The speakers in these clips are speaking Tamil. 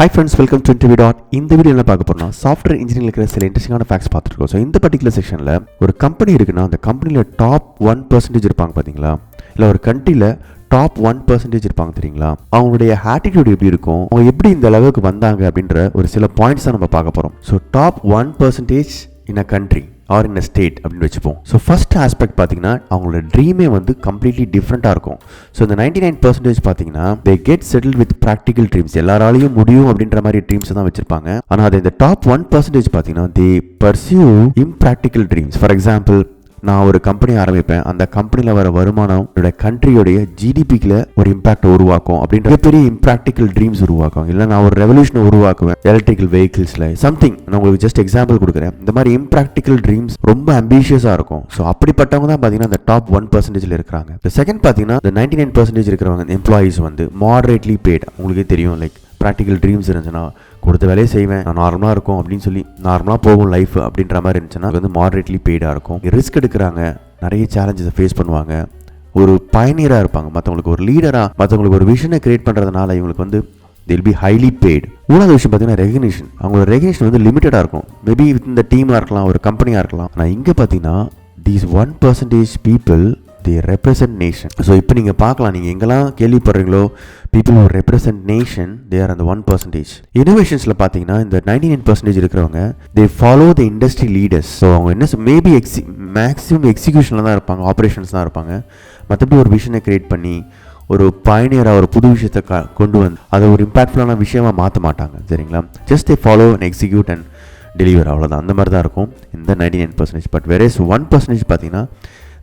Hi friends, welcome to InterviewDOT. இந்த வீடியோ என்ன பார்க்க போறோம்னா சாஃப்ட்வேர் இன்ஜினியரிங்ல இருக்கிற சில இன்ட்ரெஸ்டிங்கான ஃபேக்ட்ஸ் பார்த்துருக்கோம். ஸோ இந்த பர்டிகுலர் செக்ஷனில் ஒரு கம்பெனி இருக்குன்னா அந்த கம்பெனியில் டாப் 1% இருப்பாங்க பார்த்தீங்களா, இல்லை ஒரு கண்ட்ரியில் டாப் 1% இருப்பாங்க தெரியுங்களா, அவங்களுடைய ஆட்டிடியூட் எப்படி இருக்கும், அவங்க எப்படி இந்த அளவுக்கு வந்தாங்க அப்படின்ற ஒரு சில பாயிண்ட்ஸ் தான் நம்ம பார்க்க போகிறோம். So top 1% in a country or in a state அப்படின்னு வச்சுப்போம். ஸோ ஃபர்ஸ்ட் ஆஸ்பெக்ட் பார்த்தீங்கன்னா அவங்களோட ட்ரீமே வந்து கம்ப்ளீட்லி டிஃப்ரெண்ட்டாக இருக்கும். ஸோ இந்த 99% பார்த்தீங்கன்னா they get settle with practical dreams, எல்லாராலையும் முடியும் அப்படின்ற மாதிரி ட்ரீம்ஸ் தான் வச்சிருப்பாங்க. ஆனால் அது இந்த டாப் 1% பார்த்தீங்கன்னா they pursue impractical dreams. For example, நான் ஒரு கம்பெனி ஆரம்பிப்பேன், அந்த கம்பெனியில் வர வருமானம் என்னோட கண்ட்ரியோடைய ஜிடிபிக்குல ஒரு இம்பாக்ட் உருவாக்கும் அப்படின்ற பெரிய இம்ப்ராக்டிக்கல் ட்ரீம்ஸ் உருவாக்கும். இல்லை நான் ஒரு ரெவல்யூஷனை உருவாக்குவேன் எலக்ட்ரிக்கல் வெஹிக்கிள்ஸில் சம்திங். நான் உங்களுக்கு ஜஸ்ட் எக்ஸாம்பிள் கொடுக்குறேன். இந்த மாதிரி இம்ப்ராக்டிக்கல் ட்ரீம்ஸ் ரொம்ப அம்பிஷியஸாக இருக்கும். ஸோ அப்படிப்பட்டவங்க தான் பார்த்தீங்கன்னா இந்த டாப் 1% இருக்கிறாங்க. இந்த செகண்ட் பார்த்தீங்கன்னா இந்த 99% இருக்கிறவங்க எம்ப்ளாயீஸ் வந்து மாடரேட்லி பெய்டு. உங்களுக்கே தெரியும், லைக் ப்ராக்டிக்கல் ட்ரீம்ஸ் இருந்துச்சுன்னா கொடுத்த வேலையை செய்வேன், நான் நார்மலாக இருக்கும் அப்படின்னு சொல்லி நார்மலாக போகும் லைஃப் அப்படின்ற மாதிரி இருந்துச்சுன்னா அது வந்து மாடரேட்லி பெய்டாக இருக்கும். ரிஸ்க் எடுக்கிறாங்க, நிறைய சேலஞ்சஸை ஃபேஸ் பண்ணுவாங்க, ஒரு பயனியராக இருப்பாங்க, மற்றவங்களுக்கு ஒரு லீடராக, மற்றவங்களுக்கு ஒரு விஷனை கிரியேட் பண்ணுறதுனால இவங்களுக்கு வந்து they'll be highly paid. மூணாவது விஷயம் பார்த்தீங்கன்னா ரெகக்னிஷன். அவங்களோட ரெகக்னிஷன் வந்து லிமிட்டடாக இருக்கும். மேபி வித் இந்த டீமாக இருக்கலாம், ஒரு கம்பெனியாக இருக்கலாம். ஆனால் இங்கே பார்த்தீங்கன்னா these 1% people they represent nation. So இப்போ நீங்கள் பார்க்கலாம், நீங்கள் எங்கெல்லாம் கேள்விப்படுறீங்களோ people who represent nation, they are அந்த 1%. இன்னோவேஷன்ஸில் பார்த்தீங்கன்னா இந்த 99% இருக்கிறவங்க they follow the industry leaders. So அவங்க என்ன மேபி மேக்ஸிமம் எக்ஸிக்யூஷனில் தான் இருப்பாங்க, ஆப்ரேஷன்ஸ் தான் இருப்பாங்க. மற்றபடி ஒரு விஷனை கிரியேட் பண்ணி ஒரு பயனியராக ஒரு புது விஷயத்தை கொண்டு வந்து அதை ஒரு இம்பாக்ட்ஃபுல்லான விஷயமா மாற்ற மாட்டாங்க, சரிங்களா. Just they follow and execute and deliver, அவ்வளோதான். அந்த மாதிரி தான் இருக்கும் இந்த 99%. பட் வெரேஸ் 1% பார்த்தீங்கன்னா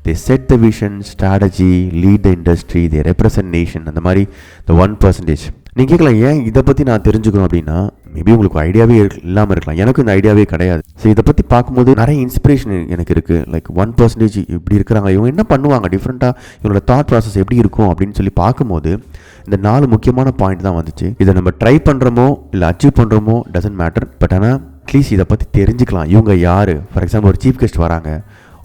they set the vision, strategy, lead the industry, they represent nation. அந்த மாதிரி the 1%. நீங்கள் கேட்கலாம், ஏன் இதை பற்றி நான் தெரிஞ்சுக்கணும் அப்படின்னா, மேபி உங்களுக்கு ஐடியாவே இல்லாமல் இருக்கலாம். எனக்கு இந்த ஐடியாவே கிடையாது. ஸோ இதை பற்றி பார்க்கும்போது நிறைய இன்ஸ்பிரேஷன் எனக்கு இருக்குது. லைக் 1% இப்படி இருக்கிறாங்க, இவங்க என்ன பண்ணுவாங்க டிஃப்ரெண்ட்டாக, இவங்களோட தாட் ப்ராசஸ் எப்படி இருக்கும் அப்படின்னு சொல்லி பார்க்கும்போது இந்த 4 முக்கியமான பாயிண்ட் தான் வந்துச்சு. இதை நம்ம ட்ரை பண்ணுறோமோ இல்லை அச்சீவ் பண்ணுறோமோ டசன்ட் மேட்டர். பட் ஆனால் அட்லீஸ்ட் இதை பற்றி தெரிஞ்சுக்கலாம். இவங்க யார், ஃபார் எக்ஸாம்பிள் ஒரு சீஃப் கெஸ்ட் வராங்க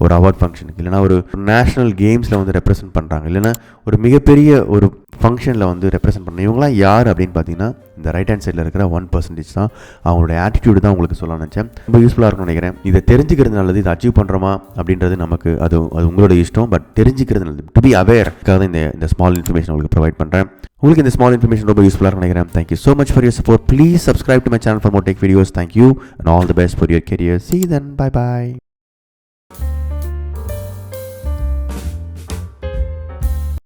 ஒரு அவார்ட் ஃபங்க்ஷனுக்கு, இல்லைனா ஒரு நேஷ்னல் கேம்ஸில் வந்து ரெப்ரசென்ட் பண்ணுறாங்க, இல்லைனா ஒரு மிகப்பெரிய ஒரு ஃபங்க்ஷனில் வந்து ரெப்ரசென்ட் பண்ணுறாங்க. இவங்களாம் யார் அப்படின்னு பார்த்தீங்கன்னா இந்த ரைட் ஹேண்ட் சைடில் இருக்கிற 1% தான். அவங்களோட ஆட்டிடியூடு தான் உங்களுக்கு சொல்ல நினச்சேன். ரொம்ப யூஸ்ஃபுல்லாக இருக்கும்னு நினைக்கிறேன். இதை தெரிஞ்சுக்கிறது நல்லது. இதை அச்சீவ் பண்ணுறோமா அப்படின்றது நமக்கு அது உங்களோட இஷ்டம். பட் தெரிஞ்சுக்கிறது நல்லது. டு பி அவேர்க்காக தான் இந்த ஸ்மால் இன்ஃபர்மேஷன் உங்களுக்கு ப்ரொவைட் பண்ணுறேன். உங்களுக்கு இந்த ஸ்மால் இன்ஃபர்மேஷன் ரொம்ப யூஸ்ஃபுல்லாக இருக்கும்னு நினைக்கிறேன். Thank you so much for your support. Please subscribe to my channel for more tech videos. Thank you and all the best for your career. See you then. Bye bye.